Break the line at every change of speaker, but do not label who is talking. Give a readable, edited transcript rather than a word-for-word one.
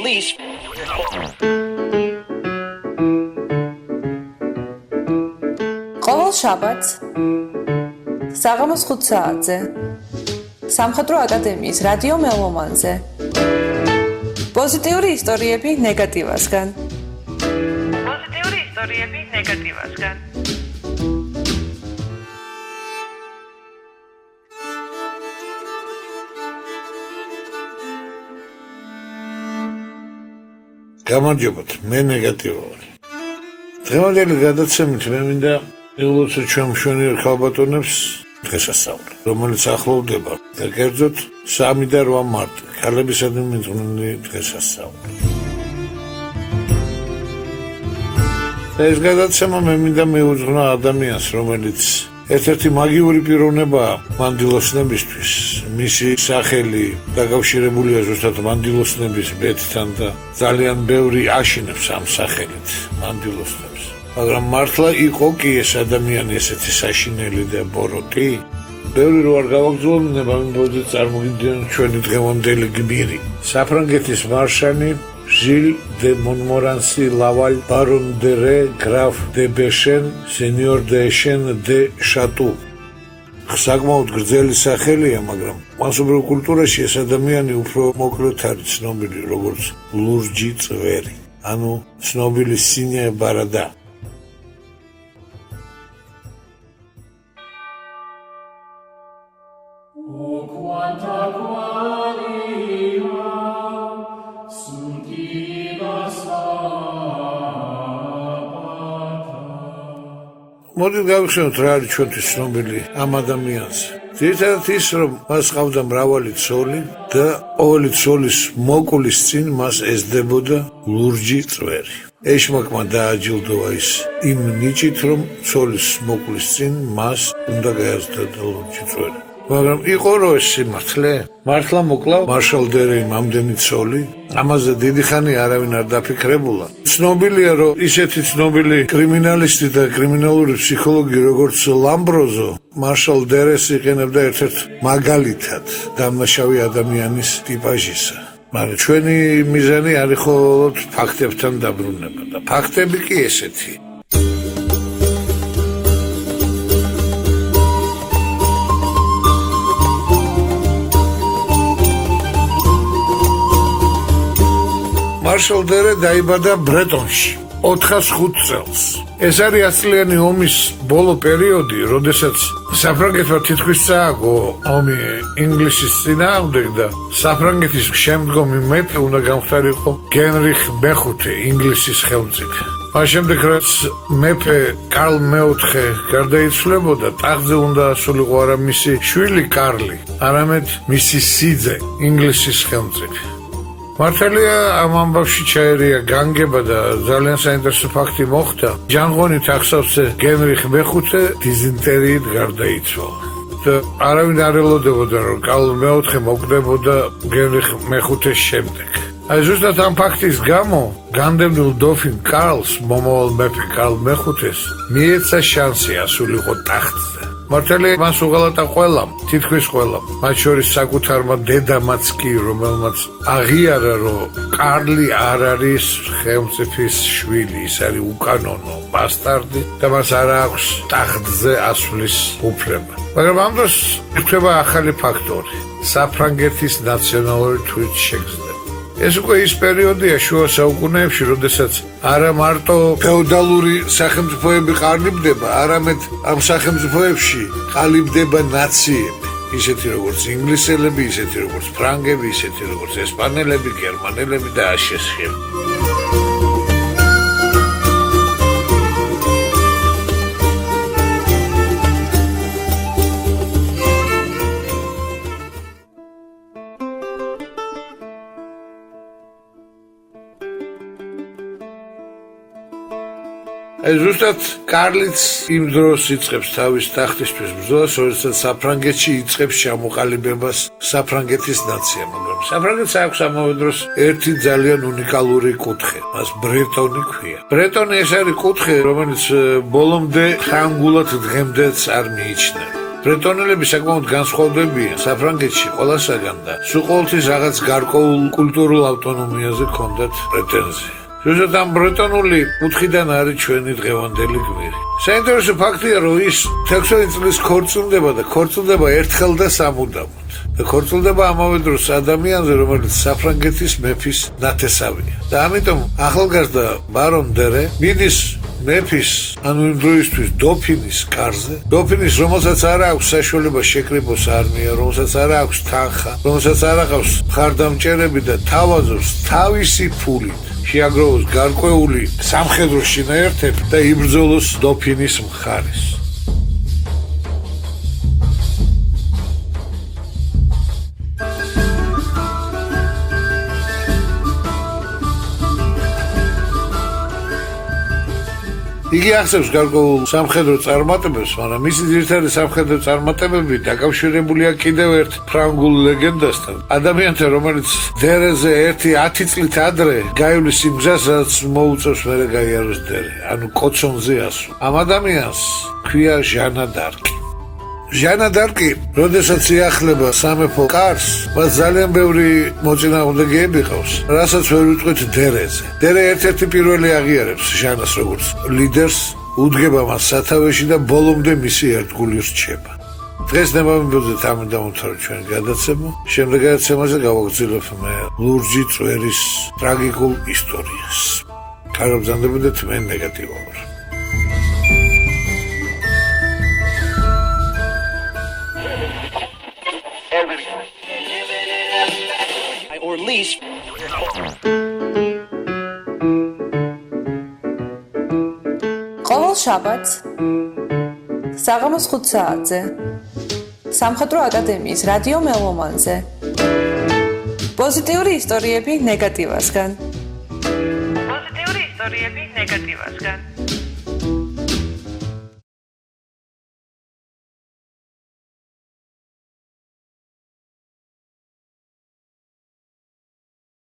please.
ყოველ შაბათს საღამოს 5 საათზე სამხატვრო აკადემიის რადიო მელომანზე პოზიტიური ისტორიები ნეგატივასგან.
გამარჯობათ, მე ნეგატივური. დღევანდელი გადაცემით მე მინდა ელოცო ჩვენ მშვენიერ ქალბატონებს დღესასწაული, რომელიც ახლოვდება და კერძოდ 3 და 8 მარტი, ქალებისადმი მიძღვნილი დღესასწაული. ეს გადაცემა მე მინდა მეუძღვნა ადამიანს, რომელიც ერთ-ერთი მაგიური პიროვნებაა მანდილოსნებისთვის. მისი სახელი დაკავშირებულია ზუსტად მანდილოსნების ბედთან და ძალიან ბევრი აშინებს ამ სახელით მანდილოსნებს. მაგრამ მართლა იყო კი ეს ადამიანი ესეთი საშინელი და ბოროტი? ბევრი რო არ გავაგრძელებინა, მოდით წარმოგიდგენთ ჩვენი დღევანდელი გმირი. საფრანგეთის მარშალი Gilles de Montmorency Laval, Baron de Ré, Graf de Béchen, Seigneur de Echene de Château. საკმაოდ გრძელი სახელია, მაგრამ მასობრივ კულტურაში ეს ადამიანი უფრო მოკლედ არის ცნობილი როგორც ლურჯი წვერი, ანუ ცნობილი სინე ბარადა. მოდით გავიხსენოთ რა არის ჩვენთვის ცნობილი ამ ადამიანზე. ძირითადად ის, რომ მას ჰყავდა მრავალი ცოლი და ყოველი ცოლის მოკვლის წინ მას ესდებოდა ლურჯი წვერი. ეშმაკმა დააჯილდოვა ის იმ ნიჭით, რომ ცოლის მოკვლის წინ მას უნდა გაეცდოდა ლურჯი წვერი. მაგრამ იყო რო ეს სიმართლე? მართლა მოკლა მარშალ დე რეიმ ამდენი ცოლი? ამაზე დიდი ხანი არავინ არ დაფიქრებულა. ცნობილია, რომ ისეთი ცნობილი კრიმინალისტი და კრიმინალური ფსიქოლოგი როგორც ლამბროზო მარშალ დე რეს იყენებდა ერთ-ერთ მაგალითად დამნაშავე ადამიანის ტიპაჟისა. მაგრამ ჩვენი მიზანი არის მხოლოდ ფაქტებთან დაბრუნება და ფაქტები კი ესეთი. მარშალ დე რე დაიბადა ბრეტონში 405 წელს. ეს არის ათწლიანი ომის ბოლო პერიოდი, როდესაც საფრანგეთმა თითქმის წააგო ომი ინგლისის წინააღმდეგ და საფრანგეთის შემდგომი მეფე უნდა გამხდარიყო გენრიხ მეხუთე, ინგლისის ხელმწიფე. მას შემდეგ რაც მეფე კარლ მეოთხე გარდაიცვლებოდა, ტახტზე უნდა ასულიყო არა მისი შვილი კარლი, არამედ მისი სიძე, ინგლისის ხელმწიფე. მართალია ამ ამბავში ჩაერია განგება და ძალიან საინტერესო ფაქტი მოხდა. ჟანგონი თახსავსე გენრიხ მეხუთე დიზინტერიით გარდაიცვალა. და არავინ არ ელოდებოდა, რომ კარლ მეოთხე მოკვდებოდა გენრიხ მეხუთეს შემდეგ. აი ზუსტად ამ ფაქტის გამო განდევნილ დოფინ კარლს, მომავალ მეფე კარლ მეხუთეს, მიეცა შანსი ასულიყო ტახტზე. მართალია მას უღალატა ყველამ, თითქმის ყველამ, მათ შორის საკუთარმა დედამაც კი, რომელმაც აღიარა, რომ კარლი არ არის ხელმწიფის შვილი, ის არის უკანონო ბასტარდი და მას არ აქვს ტახტზე ასვლის უფლება. მაგრამ ამ დროს იქნება ახალი ფაქტორი, საფრანგეთის ნაციონალური თვითშეგრძნება. ეს უკვე ის პერიოდია შუა საუკუნეებში, როდესაც არა მარტო ფეოდალური სახელმწიფოები ყალიბდება, არამედ ამ სახელმწიფოებში ყალიბდება ნაციები, ისეთი როგორც ინგლისელები, ისეთი როგორც ფრანგები, ისეთი როგორც ესპანელები, გერმანელები და აშშ. ზუსტად კარლიც იმ დროს იწყებს თავის ტახტისთვის ბრძოლას, როდესაც საფრანგეთში იწყებს ჩამოყალიბებას საფრანგეთის ნაცია, მაგრამ საფრანგეთს აქვს ამავე დროს ერთი ძალიან უნიკალური კუთხე, მას ბრეტონი ქვია. ბრეტონი ეს არის კუთხე, რომელიც ბოლომდე ფრანგულად დღემდეც არ მიიჩნევა. ბრეტონელები საკმაოდ განსხვავდებიან საფრანგეთში ყველასაგან და სულ ყოველთვის რაღაც გარკვეულ კულტურულ ავტონომიაზე ჰქონდათ პრეტენზია. ზუსტად ამ ბრეტონული კუთხიდან არის ჩვენი დღევანდელი გმირი. საინტერესო ფაქტია, რომ ის 16 წლის ქორწილდება და ქორწილდება ერთხელ და სამუდამოდ. და ქორწილდება ამავე დროს ადამიანზე, რომელიც საფრანგეთის მეფის ნათესავია. და ამიტომ ახალგაზრდა ბარონ დერე მიდის მეფის, ანუ იმ დროისთვის დოფინის კარზე, დოფინის, რომელსაც არ აქვს საშუალება შეკრიბოს არმია, რომელსაც არ აქვს თანხა, რომელსაც არ აქვს მხარდამჭერები და თავაზობს თავისი ფულით შეაგროვოს გარკვეული სამხედრო შინაერთები და იბრძოლოს დოფინის მხარეს. იგი ახსენებს გარკვეულ სამხედრო წარმატებებს, მაგრამ მისი ძირითადი სამხედრო წარმატებები დაკავშირებულია კიდევ ერთ ფრანგულ ლეგენდასთან. ადამიანთან, რომელიც დერეზე 10 წლით ადრე გაივლის იმ გზას, რაც მოუწევს მერე გაიაროს დერე, ანუ კოცონზე ასვლა. ამ ადამიანს ქვია ჟანა დარკი. ჟანა დარკი, როდესაც იახლება სამეფო კარს, მას ძალიან ბევრი მოწინააღმდეგეები ყავს, რასაც ვერ ვიტყვით დერეზე. დერე ერთ-ერთი პირველი აღიარებს ჟანას როგორც ლიდერს, უდგება მას სათავეში და ბოლომდე მისი ერთგული რჩება. დღეს ნებავებოდეთ ამ დამთავრდა ჩვენი გადაცემა. შემდეგ გადაცემაზე გავაგრძელებ მე ლურჯი წვერის ტრაგიკულ ისტორიას. კარგობრძანდებოდეთ, მე ნეგატივა ვარ.
Or least
ყოველ შაბათს საღამოს 5 საათზე სამხატვრო აკადემიის რადიო მელომანზე პოზიტიური ისტორიები ნეგატივასგან.